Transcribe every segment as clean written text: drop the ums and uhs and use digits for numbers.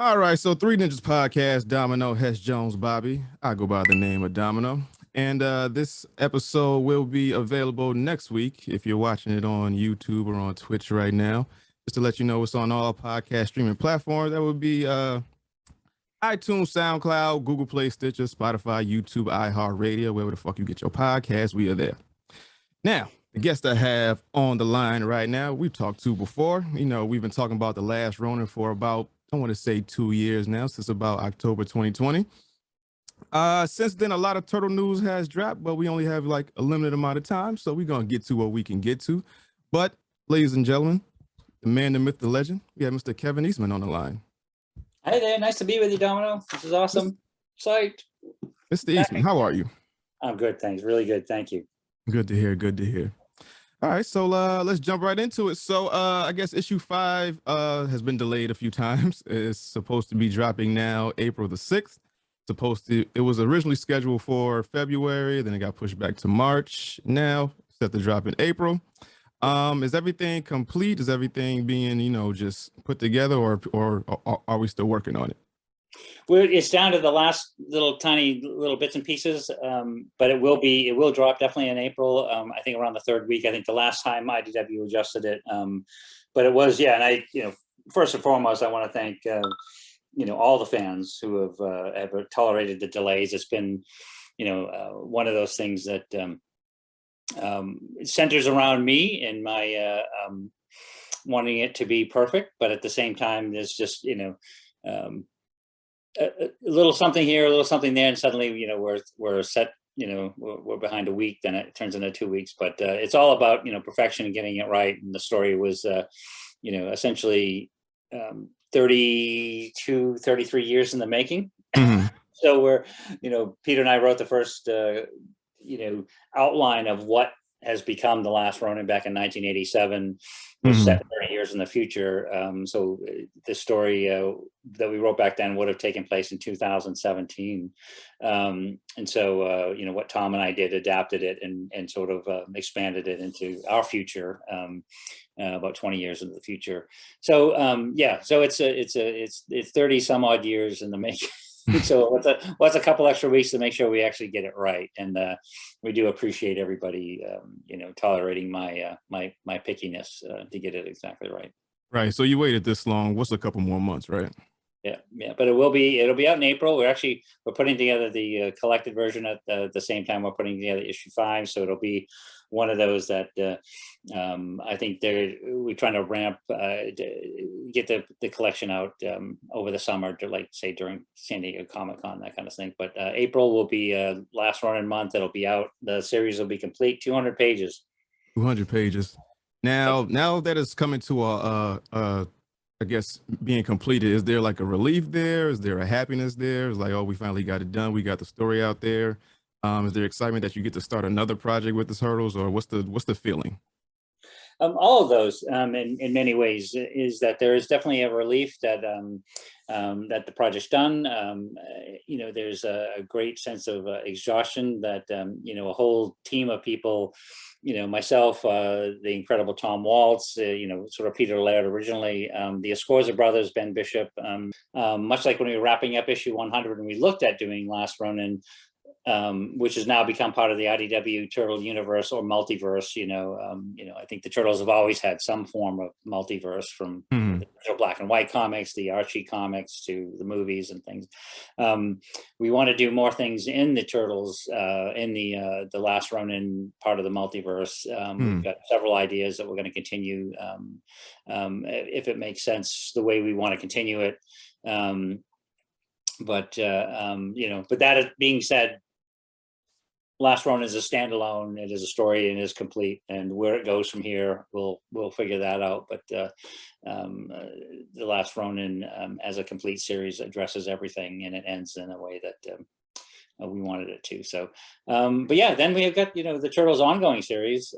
All right, so Three Ninjas Podcast, Domino, Hesh, Jones, Bobby. I go by the name of Domino. And this episode will be available next week if you're watching it on YouTube or on Twitch right now. Just to let you know, it's on all podcast streaming platforms. That would be iTunes, SoundCloud, Google Play, Stitcher, Spotify, YouTube, iHeartRadio, wherever the fuck you get your podcast, we are there. Now, the guest I have on the line right now, we've talked to before. You know, we've been talking about The Last Ronin for about, I want to say 2 years now, since about October 2020. Since then, a lot of turtle news has dropped, but we only have like a limited amount of time, so we're gonna get to what we can get to. But, ladies and gentlemen, the man, the myth, the legend, we have Mr. Kevin Eastman on the line. Hey there, nice to be with you, Domino. This is awesome. Psyched. Mr. Eastman, how are you? I'm good, thanks. Really good, thank you. Good to hear. Good to hear. All right, so let's jump right into it. So I guess issue 5 has been delayed a few times. It's supposed to be dropping now April the 6th. It was originally scheduled for February, then it got pushed back to March. Now set to drop in April. Is everything complete? Is everything being, just put together, or are we still working on it? It's down to the last tiny little bits and pieces, but it will drop definitely in April. I think around the 3rd week. I think the last time IDW adjusted it, but it was, yeah. And I, first and foremost, I want to thank all the fans who have tolerated the delays. It's been, one of those things that centers around me and my wanting it to be perfect, but at the same time, there's just a little something here, a little something there, and suddenly we're set. We're behind a week, then it turns into 2 weeks. But it's all about perfection and getting it right. And the story was essentially 32, 33 years in the making. Mm-hmm. So we're Peter and I wrote the first outline of what has become The Last Ronin back in 1987, was set 30 years in the future. So the story that we wrote back then would have taken place in 2017. And so, what Tom and I did, adapted it and sort of expanded it into our future, about 20 years into the future. So, so it's 30 some odd years in the making. So what's a couple extra weeks to make sure we actually get it right, and we do appreciate everybody, tolerating my pickiness to get it exactly right. Right. So you waited this long. What's a couple more months, right? Yeah. But it'll be out in April. We're putting together the collected version at the same time we're putting together issue 5. So it'll be one of those that I think we're trying to ramp, get the collection out over the summer, to say during San Diego Comic-Con, that kind of thing. But April will be Last Ronin month. It'll be out. The series will be complete, 200 pages. 200 pages. Now that it's coming to I guess being completed, is there like a relief there? Is there a happiness there? It's like, oh, we finally got it done. We got the story out there. Is there excitement that you get to start another project with the Turtles, or what's the feeling? All of those, in many ways, is that there is definitely a relief that that the project's done. There's a great sense of exhaustion that a whole team of people, myself, the incredible Tom Waltz, sort of Peter Laird originally, the Escorza brothers, Ben Bishop, much like when we were wrapping up issue 100 and we looked at doing Last Ronin, which has now become part of the IDW Turtle universe or multiverse. I think the Turtles have always had some form of multiverse, from the black and white comics, the Archie comics, to the movies and things. We want to do more things in the Turtles, in the Last Ronin part of the multiverse. We've got several ideas that we're going to continue, if it makes sense, the way we want to continue it. But that being said, Last Ronin is a standalone. It is a story and is complete. And where it goes from here, we'll figure that out. But the Last Ronin, as a complete series, addresses everything, and it ends in a way that we wanted it to. So, but yeah, then we have got the Turtles ongoing series.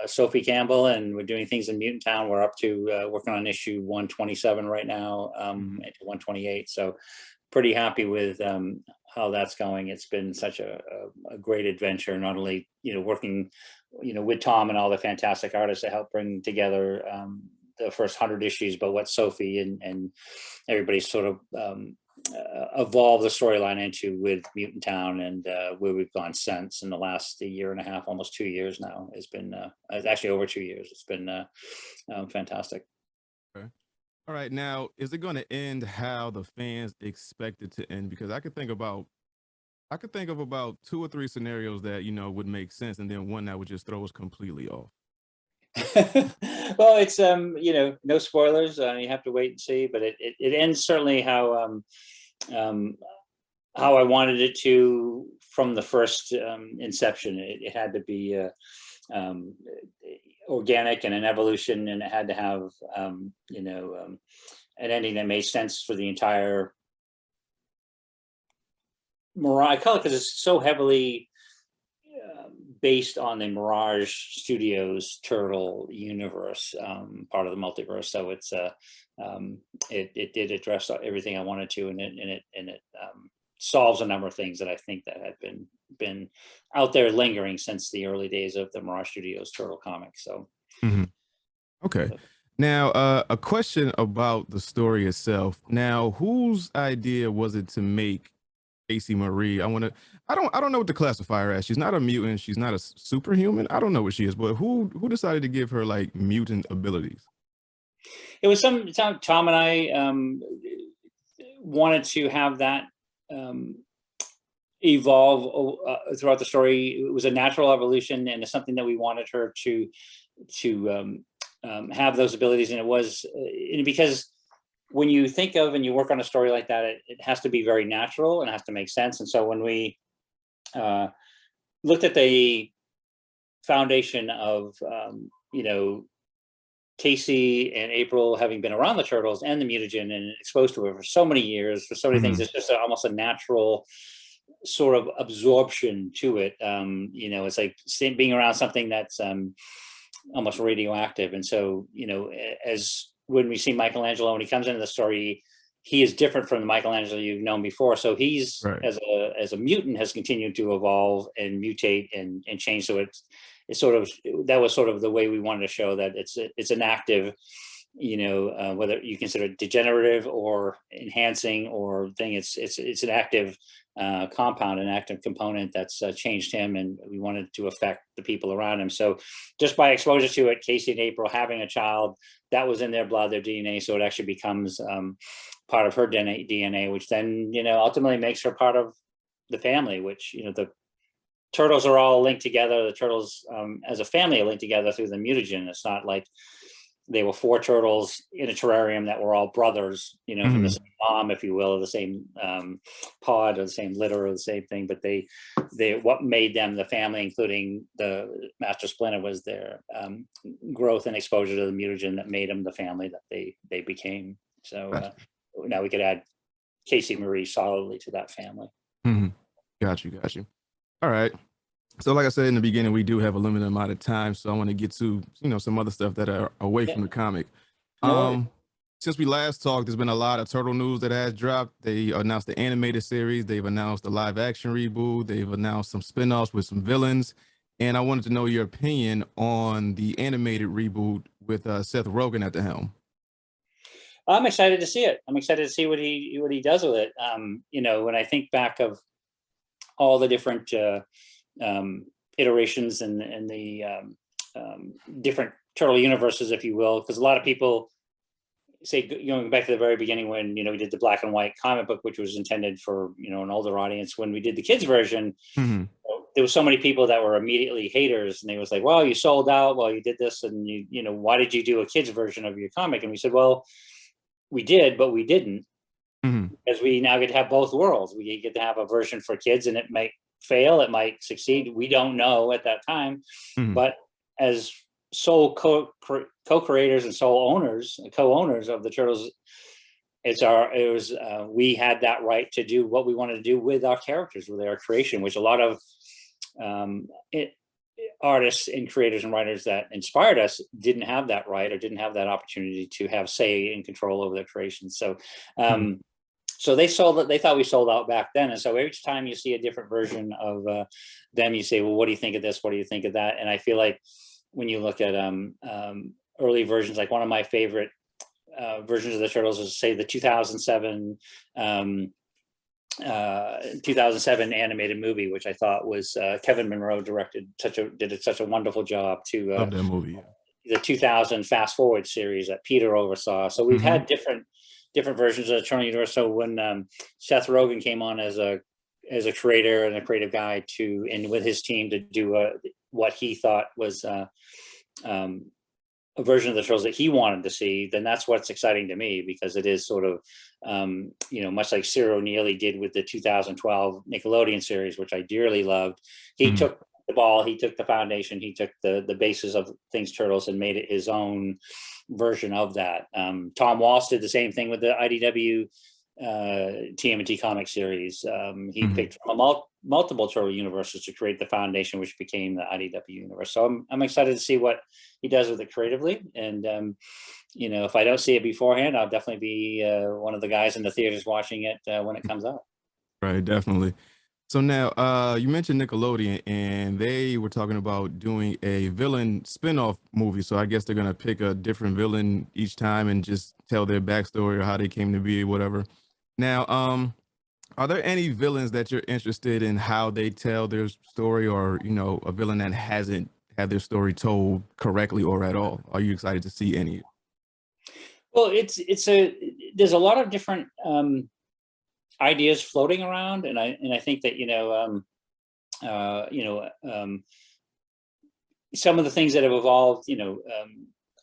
Sophie Campbell, and we're doing things in Mutant Town. We're up to working on issue 127 right now, into 128. So, pretty happy with how that's going. It's been such a great adventure, not only working with Tom and all the fantastic artists that help bring together the first 100 issues, but what Sophie and everybody sort of evolved the storyline into with Mutant Town, and where we've gone since in the last year and a half, almost 2 years now. Has been it's actually over 2 years. It's been fantastic. Okay. All right. Now, is it going to end how the fans expect it to end? Because I could think of about 2 or 3 scenarios that would make sense, and then one that would just throw us completely off. Well, it's no spoilers. You have to wait and see, but it ends certainly how I wanted it to from the first inception. It had to be organic and an evolution, and it had to have an ending that made sense for the entire Mirage. I call it because it's so heavily based on the Mirage Studios Turtle universe, part of the multiverse. So it's it did address everything I wanted to, and it solves a number of things that I think that had been out there lingering since the early days of the Mirage Studios Turtle comics. So, Okay. Now, a question about the story itself. Now, whose idea was it to make Casey Marie? I don't know what to classify her as. She's not a mutant. She's not a superhuman. I don't know what she is, but who decided to give her like mutant abilities? it was Tom and I wanted to have that evolve throughout the story. It was a natural evolution, and it's something that we wanted her to have those abilities. And it was because when you think of and you work on a story like that, it has to be very natural and has to make sense. And so when we looked at the foundation of Casey and April having been around the Turtles and the mutagen and exposed to it for so many years, for so many things, it's just almost a natural sort of absorption to it. It's like being around something that's almost radioactive. And so, as when we see Michelangelo, when he comes into the story, he is different from the Michelangelo you've known before. So he's Right. as a mutant has continued to evolve and mutate and change. So it's that was sort of the way we wanted to show that it's an active, whether you consider it degenerative or enhancing or thing, it's an active compound, an active component that's changed him, and we wanted to affect the people around him. So just by exposure to it, Casey and April having a child, that was in their blood, their DNA, so it actually becomes part of her DNA, which then ultimately makes her part of the family, which the Turtles are all linked together. The Turtles as a family are linked together through the mutagen. It's not like they were 4 turtles in a terrarium that were all brothers, from the same mom, if you will, or the same pod or the same litter or the same thing. But they what made them the family, including the Master Splinter, was their growth and exposure to the mutagen that made them the family that they became. So now we could add Casey Marie solidly to that family. Got you. All right. So like I said in the beginning, we do have a limited amount of time. So I want to get to, some other stuff that are away from the comic. Since we last talked, there's been a lot of Turtle news that has dropped. They announced the animated series. They've announced the live action reboot. They've announced some spinoffs with some villains. And I wanted to know your opinion on the animated reboot with Seth Rogen at the helm. I'm excited to see it. I'm excited to see what he does with it. When I think back of all the different iterations and the different Turtle universes, if you will, because a lot of people say, going back to the very beginning when we did the black and white comic book, which was intended for an older audience. When we did the kids version, there were so many people that were immediately haters, and they was like, "Well, you sold out. Well, you did this, and why did you do a kids version of your comic?" And we said, "Well, we did, but we didn't, because we now get to have both worlds. We get to have a version for kids, and it might fail, it might succeed. We don't know at that time, but as sole co-creators and co-owners of the Turtles, we had that right to do what we wanted to do with our characters, with our creation, which a lot of artists and creators and writers that inspired us didn't have that right, or didn't have that opportunity to have say and control over their creations. So so they thought we sold out back then. And so each time you see a different version of them, you say, well, what do you think of this? What do you think of that? And I feel like when you look at early versions. Like one of my favorite versions of the Turtles is, say, the 2007 animated movie, which I thought was Kevin Monroe directed. Did such a wonderful job to Love that movie. Yeah. the 2000 Fast Forward series that Peter oversaw. So we've had different versions of the Turtle universe. So when Seth Rogen came on as a creator and a creative guy and with his team to do what he thought was a version of the Turtles that he wanted to see, then that's what's exciting to me, because it is sort of, much like Ciro Neely did with the 2012 Nickelodeon series, which I dearly loved. He took the ball, he took the foundation, he took the basis of things Turtles and made it his own version of that. Tom Walsh did the same thing with the IDW TMNT comic series. He picked from multiple Turtle universes to create the foundation, which became the IDW universe. So I'm excited to see what he does with it creatively. And if I don't see it beforehand, I'll definitely be one of the guys in the theaters watching it when it comes out. Right, definitely. So now, you mentioned Nickelodeon, and they were talking about doing a villain spin-off movie. So I guess they're gonna pick a different villain each time and just tell their backstory or how they came to be, whatever. Now, are there any villains that you're interested in how they tell their story, or a villain that hasn't had their story told correctly or at all? Are you excited to see any? Well, there's a lot of different ideas floating around, and I think that some of the things that have evolved,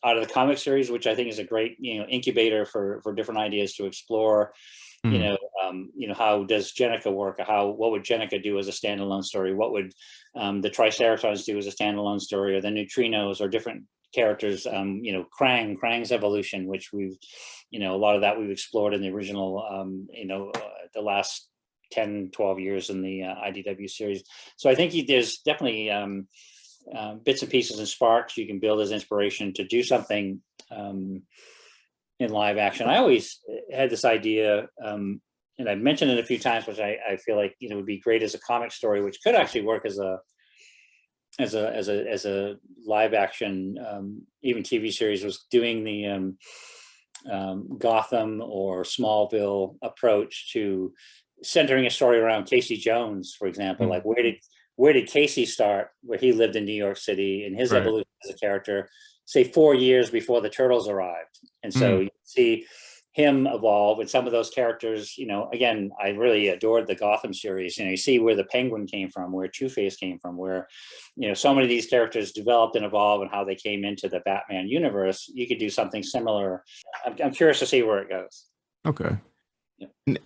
out of the comic series, which I think is a great incubator for different ideas to explore. How does Jenica work? What would Jenica do as a standalone story? What would the Triceratons do as a standalone story, or the Neutrinos, or different characters? Krang's evolution, which we've, a lot of that we've explored in the original, the last 10, 12 years in the IDW series. So I think there's definitely bits and pieces and sparks you can build as inspiration to do something in live action. I always had this idea, and I've mentioned it a few times, which I feel like would be great as a comic story, which could actually work as a live action, even TV series, was doing the Gotham or Smallville approach to centering a story around Casey Jones, for example. Like where did Casey start, where he lived in New York City, and his evolution as a character, say 4 years before the Turtles arrived. And so you see him evolve, and some of those characters, again, I really adored the Gotham series. You see where the Penguin came from, where Two-Face came from, where, so many of these characters developed and evolved, and how they came into the Batman universe. You could do something similar. I'm curious to see where it goes. Okay. Yeah.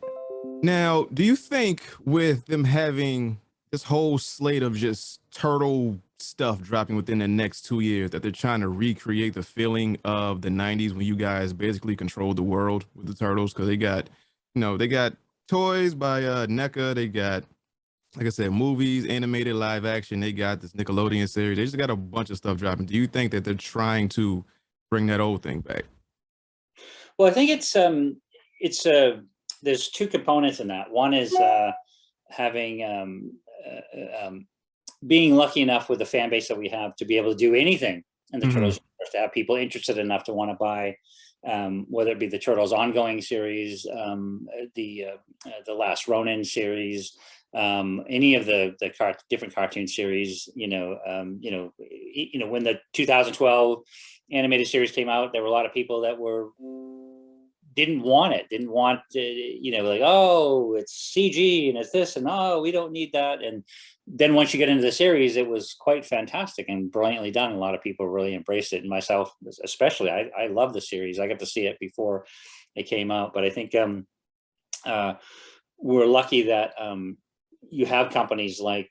Now, do you think with them having this whole slate of just turtle stuff dropping within the next 2 years, that they're trying to recreate the feeling of the 90s when you guys basically controlled the world with the Turtles? Because they got toys by NECA, they got, like I said, movies, animated, live action, they got this Nickelodeon series, they just got a bunch of stuff dropping. Do you think that they're trying to bring that old thing back? Well, I think there's two components in that. One is having being lucky enough with the fan base that we have to be able to do anything in the Turtles universe, to have people interested enough to want to buy, whether it be the Turtles ongoing series, the Last Ronin series, any of the different cartoon series. When the 2012 animated series came out, there were a lot of people that didn't want like, oh, it's CG and it's this, and oh, we don't need that. And then once you get into the series, it was quite fantastic and brilliantly done. A lot of people really embraced it, and myself especially. I love the series. I got to see it before it came out. But I think we're lucky that you have companies like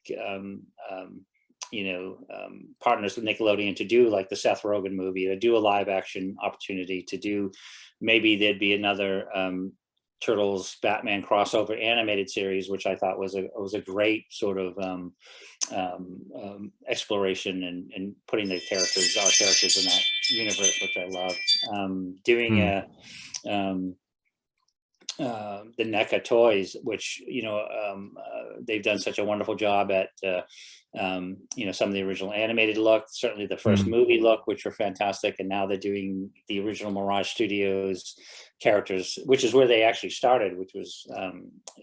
partners with Nickelodeon to do like the Seth Rogen movie, to do a live action opportunity, to do, maybe there'd be another Turtles Batman crossover animated series, which I thought was a great sort of exploration and putting our characters in that universe, which I loved. Doing the NECA toys, which they've done such a wonderful job at some of the original animated look, certainly the first movie look, which were fantastic, and now they're doing the original Mirage Studios characters, which is where they actually started, which was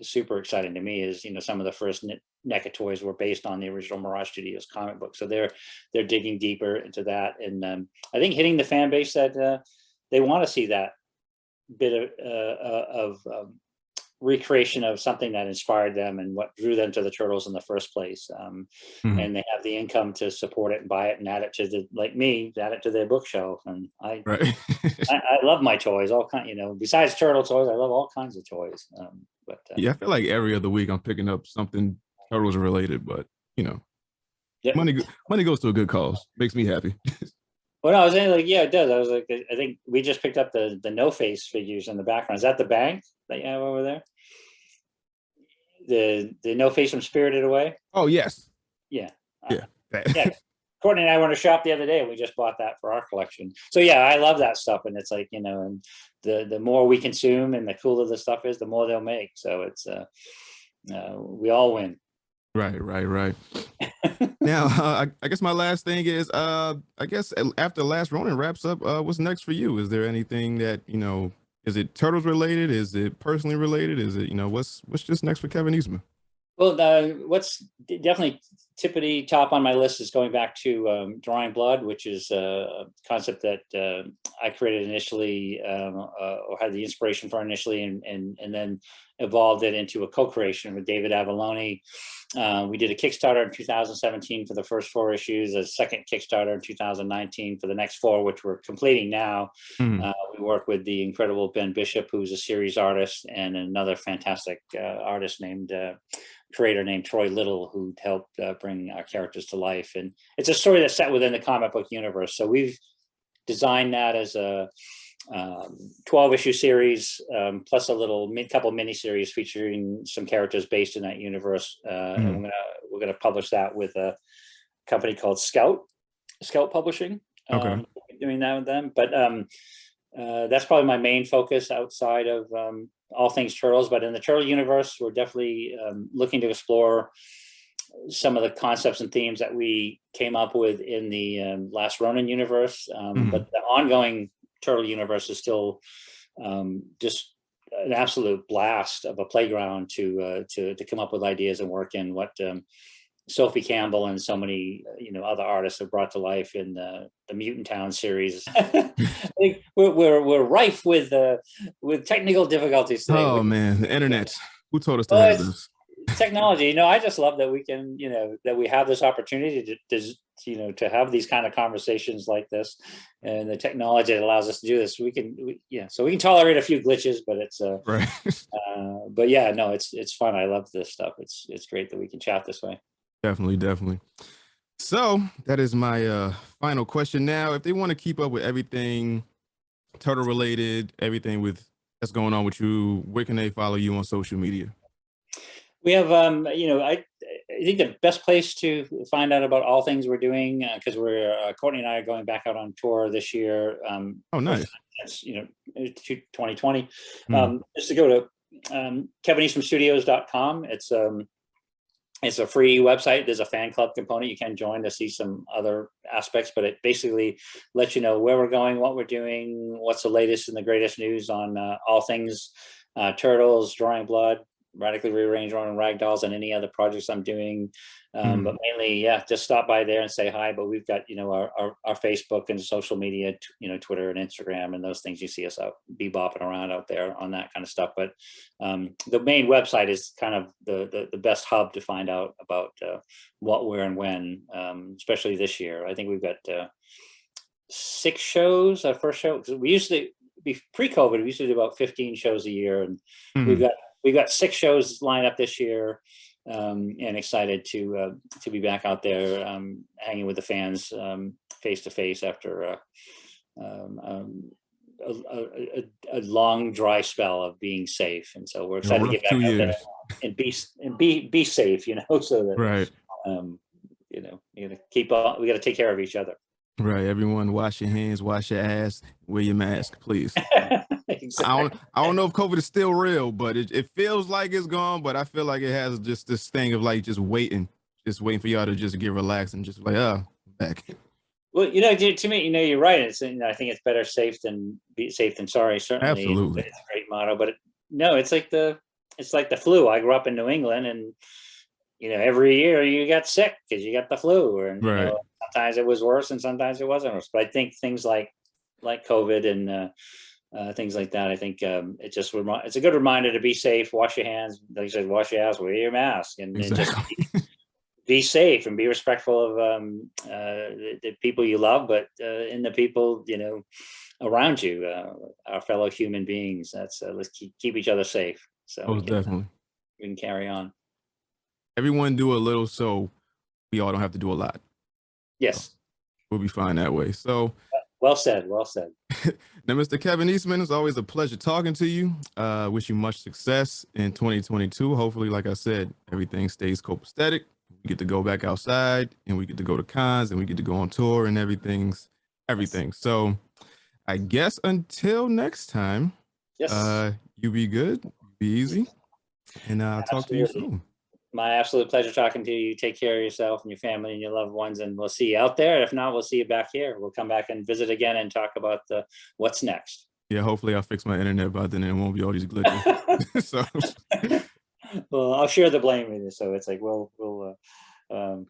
super exciting to me. Is some of the first NECA toys were based on the original Mirage Studios comic book, so they're digging deeper into that, and I think hitting the fan base that they want to see that bit of recreation of something that inspired them and what drew them to the Turtles in the first place. And they have the income to support it and buy it and add it to add it to their bookshelf. And I love my toys, all kind, besides turtle toys, I love all kinds of toys. Yeah, I feel like every other week I'm picking up something Turtles related, but yep. money goes to a good cause. Makes me happy. Well, I was saying, like, yeah, it does. I was like, I think we just picked up the No Face figures in the background. Is that the bank that you have over there? The No Face from Spirited Away? Oh, yes. Yeah. Yeah. Yeah. Courtney and I went to shop the other day and we just bought that for our collection. So yeah, I love that stuff. And it's like, and the more we consume and the cooler the stuff is, the more they'll make. So it's we all win. Right. Now, I guess my last thing is, I guess after Last Ronin wraps up, what's next for you? Is there anything that, is it Turtles related? Is it personally related? Is it, what's just next for Kevin Eastman? Well, what's definitely tippity top on my list is going back to Drawing Blood, which is a concept that I created initially, or had the inspiration for initially, and then evolved it into a co-creation with David Avalone. We did a Kickstarter in 2017 for the first 4 issues, a second Kickstarter in 2019 for the next 4, which we're completing now. We work with the incredible Ben Bishop, who's a series artist, and another fantastic artist creator named Troy Little, who helped bring our characters to life. And it's a story that's set within the comic book universe. So we've designed that as a 12-issue series, plus a little couple mini series featuring some characters based in that universe. And we're gonna publish that with a company called Scout Publishing. Okay. Doing that with them, but that's probably my main focus outside of all things Turtles. But in the Turtle universe, we're definitely looking to explore some of the concepts and themes that we came up with in the Last Ronin universe. But the ongoing Turtle universe is still just an absolute blast of a playground to come up with ideas and work in what Sophie Campbell and so many other artists have brought to life in the Mutant Town series. we're rife with technical difficulties today. Oh man, the internet. Who told us to have this? Technology. I just love that we can, that we have this opportunity to have these kind of conversations like this, and the technology that allows us to do this. So we can tolerate a few glitches, but it's right. But yeah, no, it's fun. I love this stuff. It's great that we can chat this way. Definitely. So that is my final question. Now, if they want to keep up with everything Turtle related, everything that's going on with you, where can they follow you on social media? We have, I think the best place to find out about all things we're doing, because Courtney and I are going back out on tour this year. Oh, nice. That's 2020. Just to go to KevinEastmanStudios.com. It's a free website. There's a fan club component you can join to see some other aspects, but it basically lets you know where we're going, what we're doing, what's the latest and the greatest news on all things Turtles, Drawing Blood, Radically Rearranged Ronin Ragdolls, and any other projects I'm doing. But mainly, just stop by there and say hi. But we've got, our Facebook and social media, Twitter and Instagram and those things. You see us out bebopping around out there on that kind of stuff. But the main website is kind of the best hub to find out about what, where, and when, especially this year. I think we've got 6 shows. Our first show, because we used to be pre-COVID, we used to do about 15 shows a year, and we've got 6 shows lined up this year, and excited to be back out there hanging with the fans face to face after a long dry spell of being safe. And so we're excited to get back out there and be safe, so that right. you gotta keep on. We got to take care of each other. Right. Everyone, wash your hands, wash your ass, wear your mask, please. Exactly. I don't know if COVID is still real, but it feels like it's gone. But I feel like it has just this thing of like just waiting for y'all to just get relaxed and just like, oh, back. Well, to me, you're right. I think it's better safe than be safe than sorry. Certainly, Absolutely. it's a great motto. But no, it's like the flu. I grew up in New England, and every year you got sick because you got the flu, and Right. sometimes it was worse, and sometimes it wasn't worse. But I think things like COVID and things like that. I think it's a good reminder to be safe, wash your hands, like you said, wash your ass, wear your mask, and just Exactly. be safe and be respectful of the people you love, but in the people around you, our fellow human beings. Let's keep each other safe so Most definitely. we can carry on. Everyone do a little so we all don't have to do a lot. So Yes, we'll be fine that way. So well said. Well said. now, Mr. Kevin Eastman, it's always a pleasure talking to you. Wish you much success in 2022. Hopefully, like I said, everything stays copacetic. We get to go back outside and we get to go to cons and we get to go on tour and Yes. everything. So I guess until next time, Yes, you be good, be easy, and I'll talk to you absolutely. soon. My absolute pleasure talking to you. You take care of yourself and your family and your loved ones, and we'll see you out there. If not, we'll see you back here. We'll come back and visit again and talk about what's next. Yeah, hopefully I'll fix my internet by then and it won't be all these glitches. So, Well, I'll share the blame with you. So it's like um,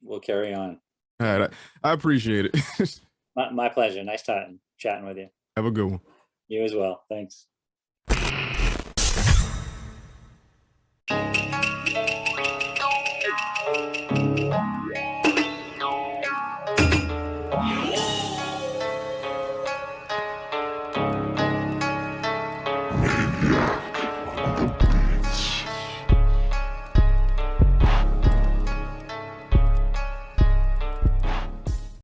we'll carry on. all right, I appreciate it. My pleasure. Nice chatting with you. Have a good one. You as well. Thanks.